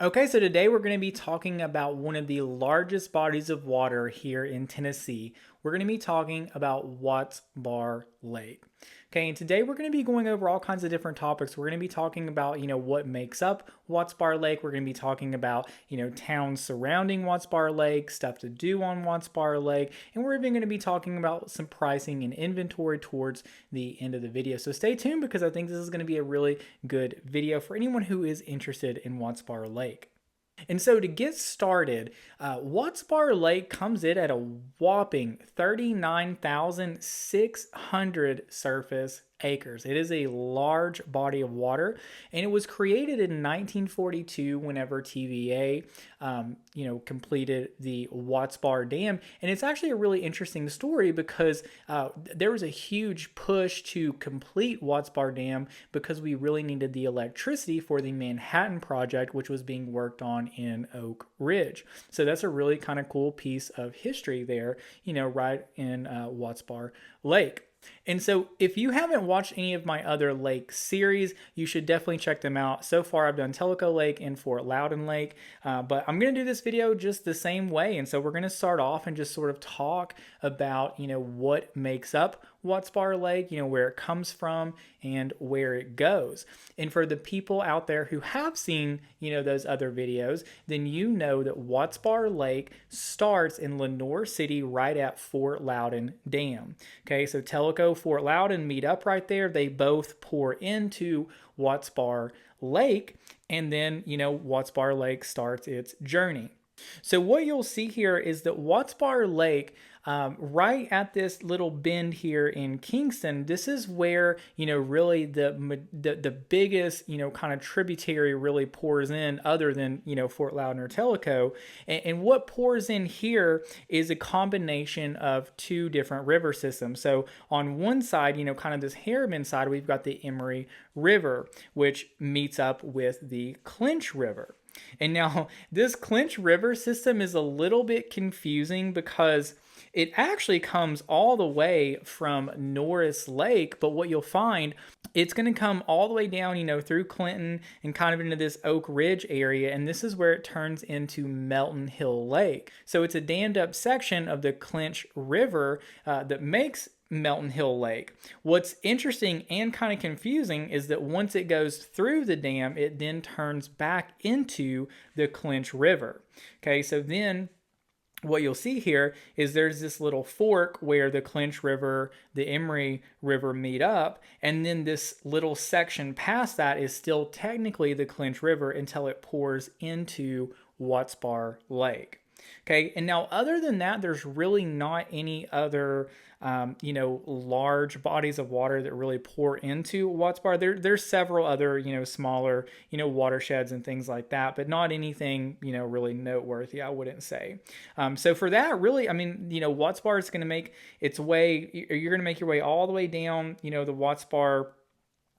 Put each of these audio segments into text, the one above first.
Okay, so today we're going to be talking about one of the largest bodies of water here in Tennessee. We're going to be talking about Watts Bar Lake. Okay, and today we're going to be going over all kinds of different topics. We're going to be talking about, what makes up Watts Bar Lake. We're going to be talking about, towns surrounding Watts Bar Lake, stuff to do on Watts Bar Lake, and we're even going to be talking about some pricing and inventory towards the end of the video. So stay tuned because I think this is going to be a really good video for anyone who is interested in Watts Bar Lake. And so to get started, Watts Bar Lake comes in at a whopping 39,600 surface acres. It is a large body of water, and it was created in 1942 whenever TVA, completed the Watts Bar Dam. And it's actually a really interesting story because there was a huge push to complete Watts Bar Dam because we really needed the electricity for the Manhattan Project, which was being worked on in Oak Ridge. So that's a really kind of cool piece of history there, right in Watts Bar Lake. And so if you haven't watched any of my other lake series, you should definitely check them out. So far, I've done Tellico Lake and Fort Loudon Lake, but I'm going to do this video just the same way. And so we're going to start off and just sort of talk about, what makes up Watts Bar Lake, where it comes from and where it goes. And for the people out there who have seen, those other videos, then you know that Watts Bar Lake starts in Lenoir City right at Fort Loudon Dam. Okay, so Tellico, Fort Loudon meet up right there. They both pour into Watts Bar Lake, and then, Watts Bar Lake starts its journey. So what you'll see here is that Watts Bar Lake, right at this little bend here in Kingston, this is where, really the biggest, kind of tributary really pours in other than, Fort Loudon or Tellico. And what pours in here is a combination of two different river systems. So on one side, kind of this Harriman side, we've got the Emory River, which meets up with the Clinch River. And now this Clinch River system is a little bit confusing because it actually comes all the way from Norris Lake, but what you'll find, it's going to come all the way down, through Clinton and kind of into this Oak Ridge area, and this is where it turns into Melton Hill Lake. So it's a dammed up section of the Clinch River that makes Melton Hill Lake. What's interesting and kind of confusing is that once it goes through the dam, it then turns back into the Clinch River. Okay, so then what you'll see here is there's this little fork where the Clinch River, the Emory River meet up, and then this little section past that is still technically the Clinch River until it pours into Watts Bar Lake. Okay, and now other than that, there's really not any other, large bodies of water that really pour into Watts Bar. There's several other, smaller, watersheds and things like that, but not anything, really noteworthy, I wouldn't say. So for that, really, Watts Bar is going to make its way, you're going to make your way all the way down, the Watts Bar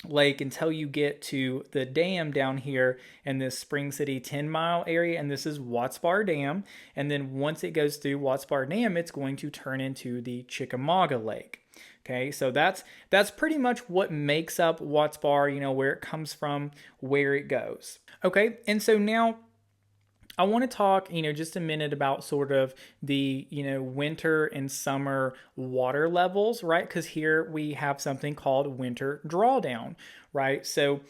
Lake until you get to the dam down here in this Spring City 10-mile area, and this is Watts Bar Dam. And then once it goes through Watts Bar Dam, it's going to turn into the Chickamauga Lake. Okay, so that's pretty much what makes up Watts Bar, where it comes from, where it goes. Okay, and so now I want to talk, just a minute about sort of the, winter and summer water levels, right? Because here we have something called winter drawdown, right? So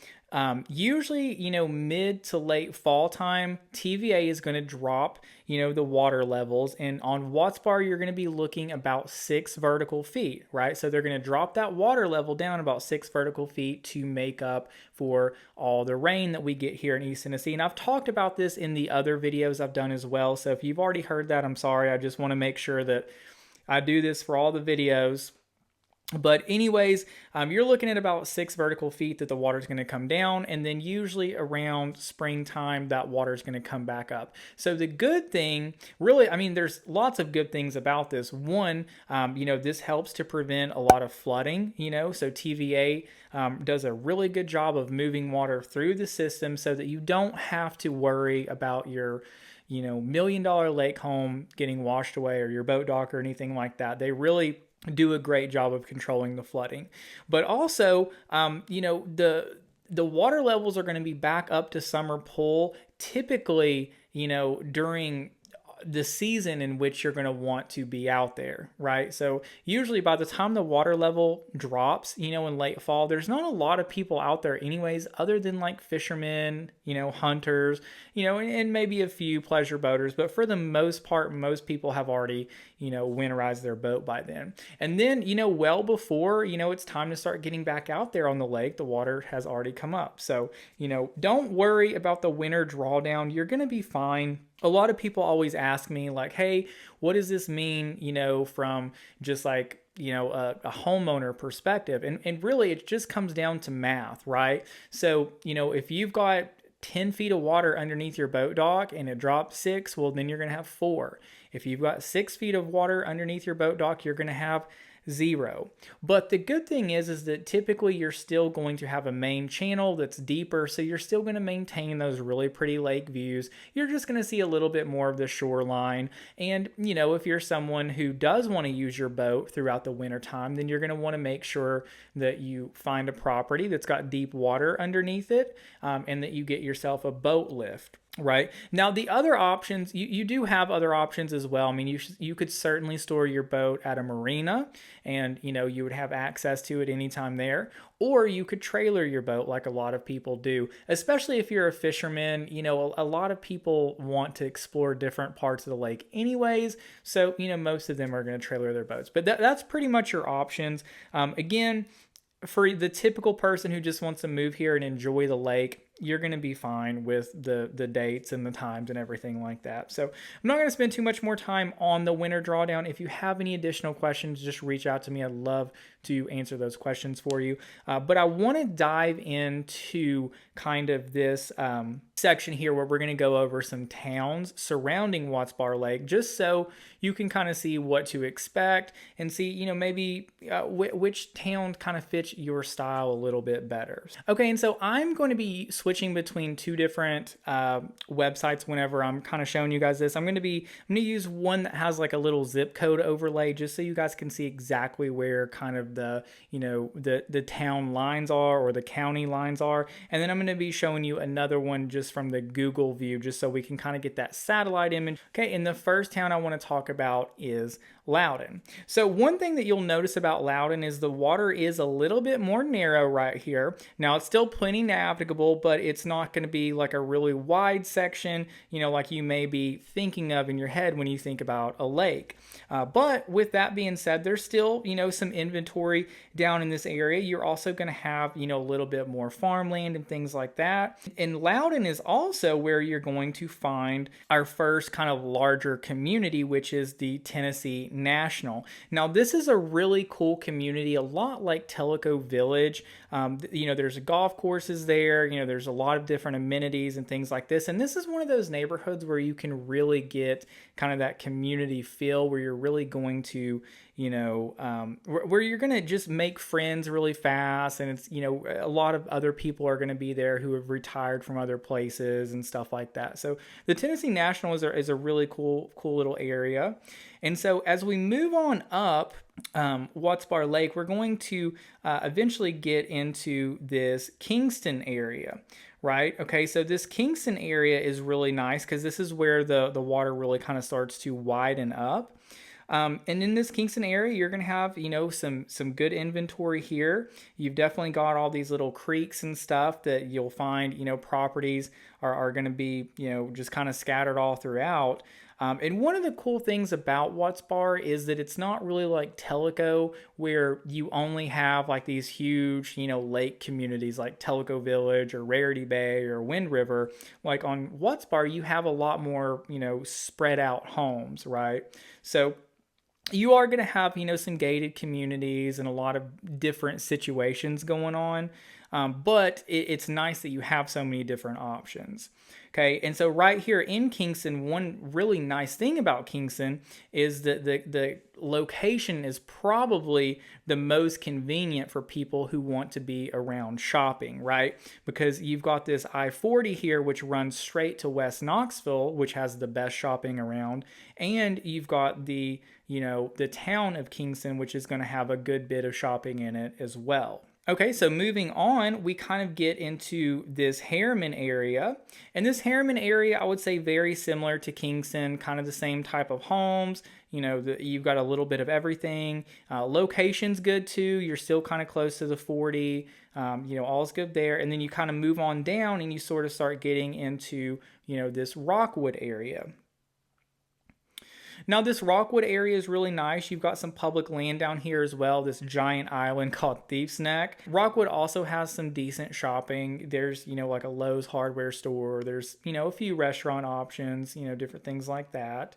usually, mid to late fall time, TVA is going to drop, the water levels. And on Watts Bar, you're going to be looking about 6 vertical feet, right? So they're going to drop that water level down about 6 vertical feet to make up for all the rain that we get here in East Tennessee. And I've talked about this in the other videos I've done as well. So if you've already heard that, I'm sorry. I just want to make sure that I do this for all the videos. But anyways, you're looking at about 6 vertical feet that the water is going to come down, and then usually around springtime, that water is going to come back up. So the good thing, really, there's lots of good things about this. One, this helps to prevent a lot of flooding, so TVA does a really good job of moving water through the system so that you don't have to worry about your $1 million lake home getting washed away or your boat dock or anything like that. They really do a great job of controlling the flooding. But also, the water levels are going to be back up to summer pull typically, during the season in which you're going to want to be out there, right? So usually by the time the water level drops, in late fall, there's not a lot of people out there anyways, other than like fishermen, hunters, and maybe a few pleasure boaters. But for the most part, most people have already, winterized their boat by then. And then, well before, it's time to start getting back out there on the lake, the water has already come up. So, don't worry about the winter drawdown. You're going to be fine. A lot of people always ask me like, hey, what does this mean, from just like, a homeowner perspective? And really it just comes down to math, right? So, if you've got 10 feet of water underneath your boat dock and it drops 6, well, then you're going to have 4. If you've got 6 feet of water underneath your boat dock, you're going to have 0. But the good thing is that typically you're still going to have a main channel that's deeper, so you're still going to maintain those really pretty lake views. You're just going to see a little bit more of the shoreline. And, if you're someone who does want to use your boat throughout the winter time, then you're going to want to make sure that you find a property that's got deep water underneath it, and that you get yourself a boat lift. Right. Now, the other options, you do have other options as well. I mean, you could certainly store your boat at a marina and, you would have access to it anytime there. Or you could trailer your boat like a lot of people do, especially if you're a fisherman. A lot of people want to explore different parts of the lake anyways. So, most of them are going to trailer their boats. But that's pretty much your options. Again, for the typical person who just wants to move here and enjoy the lake, you're going to be fine with the dates and the times and everything like that. So I'm not going to spend too much more time on the winter drawdown. If you have any additional questions, just reach out to me. I'd love to answer those questions for you. But I want to dive into kind of this section here where we're going to go over some towns surrounding Watts Bar Lake, just so you can kind of see what to expect and see, maybe which town kind of fits your style a little bit better. Okay, and so I'm going to be switching between two different websites whenever I'm kind of showing you guys this. I'm going to use one that has like a little zip code overlay, just so you guys can see exactly where kind of the town lines are, or the county lines are. And then I'm going to be showing you another one just from the Google view, just so we can kind of get that satellite image. Okay, and the first town I want to talk about is Loudon. So one thing that you'll notice about Loudon is the water is a little bit more narrow right here. Now it's still plenty navigable, but it's not going to be like a really wide section, like you may be thinking of in your head when you think about a lake. But with that being said, there's still, some inventory down in this area. You're also going to have, a little bit more farmland and things like that. And Loudon is also where you're going to find our first kind of larger community, which is the Tennessee National. Now, this is a really cool community, a lot like Tellico Village. There's golf courses there. There's a lot of different amenities and things like this. And this is one of those neighborhoods where you can really get kind of that community feel, where you're really going to, where you're going to just make friends really fast. And it's, a lot of other people are going to be there who have retired from other places and stuff like that. So the Tennessee National is a really cool little area. And so as we move on up Watts Bar Lake, we're going to eventually get into this Kingston area. Right. Okay. So this Kingston area is really nice because this is where the water really kind of starts to widen up. And in this Kingston area, you're going to have, some good inventory here. You've definitely got all these little creeks and stuff that you'll find, properties are going to be, just kind of scattered all throughout. And one of the cool things about Watts Bar is that it's not really like Tellico, where you only have like these huge, lake communities like Tellico Village or Rarity Bay or Wind River. Like on Watts Bar, you have a lot more, spread out homes, right? So you are going to have, some gated communities and a lot of different situations going on. But it's nice that you have so many different options. Okay, and so right here in Kingston, one really nice thing about Kingston is that the location is probably the most convenient for people who want to be around shopping, right? Because you've got this I-40 here, which runs straight to West Knoxville, which has the best shopping around, and you've got the town of Kingston, which is going to have a good bit of shopping in it as well. Okay, so moving on, we kind of get into this Harriman area. And this Harriman area, I would say very similar to Kingston, kind of the same type of homes. You've got a little bit of everything. Location's good too. You're still kind of close to the 40. All's good there. And then you kind of move on down and you sort of start getting into, this Rockwood area. Now, this Rockwood area is really nice. You've got some public land down here as well, this giant island called Thief's Neck. Rockwood also has some decent shopping. There's, like a Lowe's hardware store. There's, a few restaurant options, different things like that.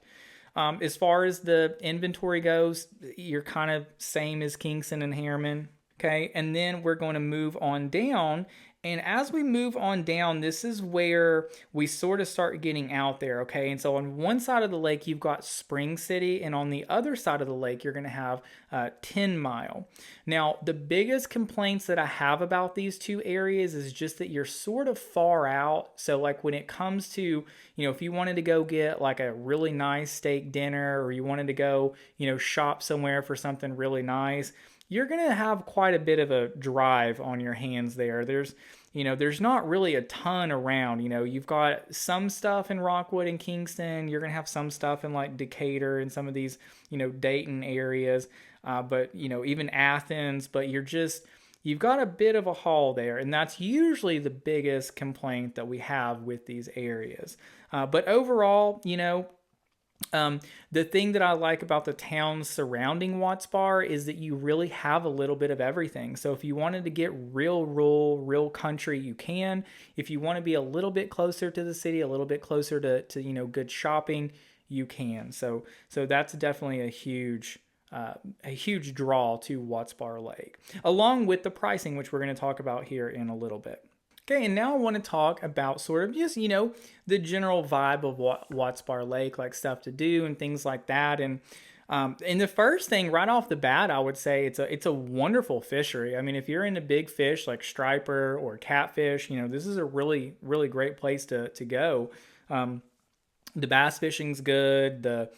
As far as the inventory goes, you're kind of same as Kingston and Harriman. Okay, and then we're going to move on down. And as we move on down, this is where we sort of start getting out there, okay? And so on one side of the lake, you've got Spring City, and on the other side of the lake, you're going to have 10 Mile. Now, the biggest complaints that I have about these two areas is just that you're sort of far out. So like when it comes to, if you wanted to go get like a really nice steak dinner, or you wanted to go, shop somewhere for something really nice, you're going to have quite a bit of a drive on your hands there. There's not really a ton around. You've got some stuff in Rockwood and Kingston. You're going to have some stuff in like Decatur and some of these, Dayton areas, but even Athens, but you've got a bit of a haul there. And that's usually the biggest complaint that we have with these areas. But overall, the thing that I like about the towns surrounding Watts Bar is that you really have a little bit of everything. So if you wanted to get real rural, real country, you can. If you want to be a little bit closer to the city, a little bit closer to good shopping, you can. So that's definitely a huge draw to Watts Bar Lake, along with the pricing, which we're going to talk about here in a little bit. Okay, and now I want to talk about sort of just, the general vibe of Watts Bar Lake, like stuff to do and things like that. And the first thing right off the bat, I would say it's a wonderful fishery. I mean, if you're into big fish like striper or catfish, this is a really, really great place to go. The bass fishing's good. The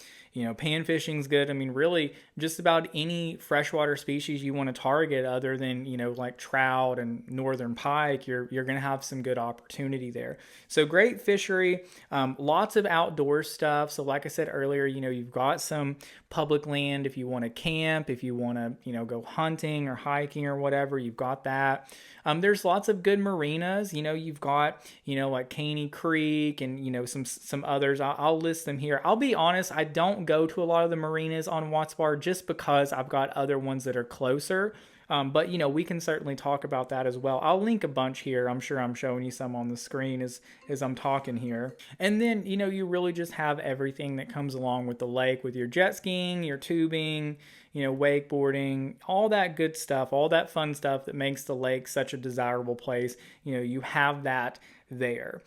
pan fishing's good. I mean, really, just about any freshwater species you want to target, other than like trout and northern pike, you're going to have some good opportunity there. So great fishery, lots of outdoor stuff. So like I said earlier, you've got some public land if you want to camp, if you want to go hunting or hiking or whatever, you've got that. There's lots of good marinas. You've got like Caney Creek and some others. I'll list them here. I'll be honest, I don't go to a lot of the marinas on Watts Bar just because I've got other ones that are closer. But we can certainly talk about that as well. I'll link a bunch here. I'm sure I'm showing you some on the screen as I'm talking here. And then, you really just have everything that comes along with the lake, with your jet skiing, your tubing, wakeboarding, all that good stuff, all that fun stuff that makes the lake such a desirable place. You have that there.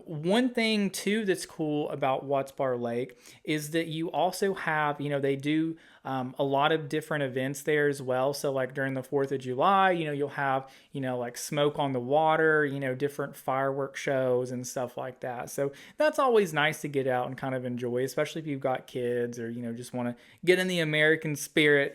One thing too that's cool about Watts Bar Lake is that you also have, they do a lot of different events there as well. So like during the 4th of July, you'll have, like smoke on the water, different fireworks shows and stuff like that. So that's always nice to get out and kind of enjoy, especially if you've got kids or, just want to get in the American spirit,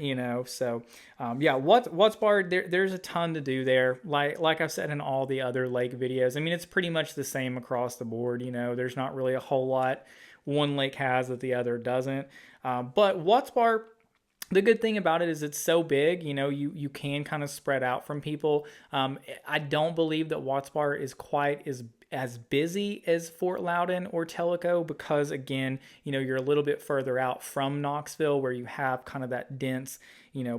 So Watts Bar, there's a ton to do there. Like I've said in all the other lake videos, I mean, it's pretty much the same across the board. There's not really a whole lot one lake has that the other doesn't. But Watts Bar, the good thing about it is it's so big, you can kind of spread out from people. I don't believe that Watts Bar is quite as busy as Fort Loudon or Tellico because, again, you're a little bit further out from Knoxville where you have kind of that dense,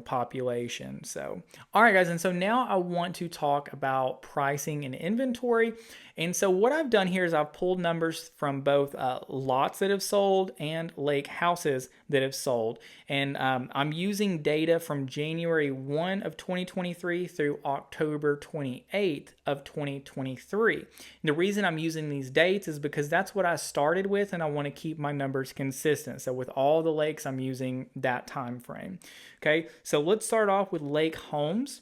population. So, all right, guys. And so now I want to talk about pricing and inventory. And so what I've done here is I've pulled numbers from both lots that have sold and lake houses that have sold. And I'm using data from January 1 of 2023 through October 28th of 2023. And the reason I'm using these dates is because that's what I started with, and I want to keep my numbers consistent. So with all the lakes, I'm using that time frame. Okay, so let's start off with lake homes.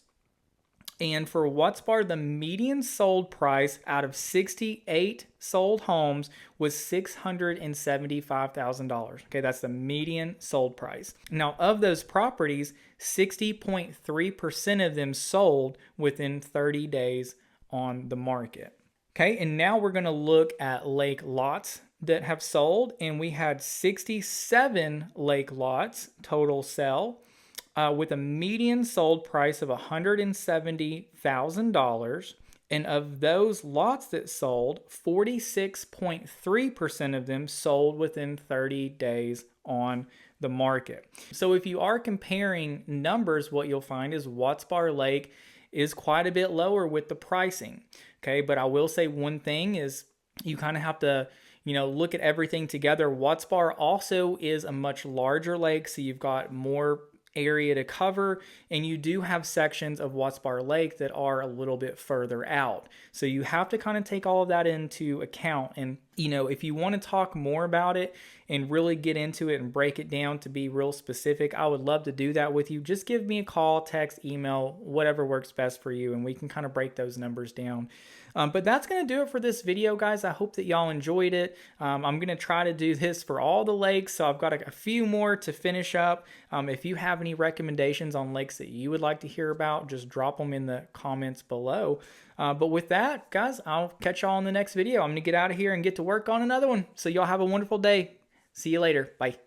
And for Watts Bar, the median sold price out of 68 sold homes was $675,000. Okay, that's the median sold price. Now, of those properties, 60.3% of them sold within 30 days on the market. Okay, and now we're going to look at lake lots that have sold, and we had 67 lake lots total sell. With a median sold price of $170,000. And of those lots that sold, 46.3% of them sold within 30 days on the market. So if you are comparing numbers, what you'll find is Watts Bar Lake is quite a bit lower with the pricing. Okay, but I will say one thing is you kind of have to look at everything together. Watts Bar also is a much larger lake, so you've got more area to cover, and you do have sections of Watts Bar Lake that are a little bit further out. So you have to kind of take all of that into account. And if you want to talk more about it and really get into it and break it down to be real specific, I would love to do that with you. Just give me a call, text, email, whatever works best for you, and we can kind of break those numbers down. But that's going to do it for this video, guys. I hope that y'all enjoyed it. I'm going to try to do this for all the lakes, so I've got a few more to finish up. If you have any recommendations on lakes that you would like to hear about, just drop them in the comments below. But with that, guys, I'll catch y'all in the next video. I'm going to get out of here and get to work on another one. So y'all have a wonderful day. See you later. Bye.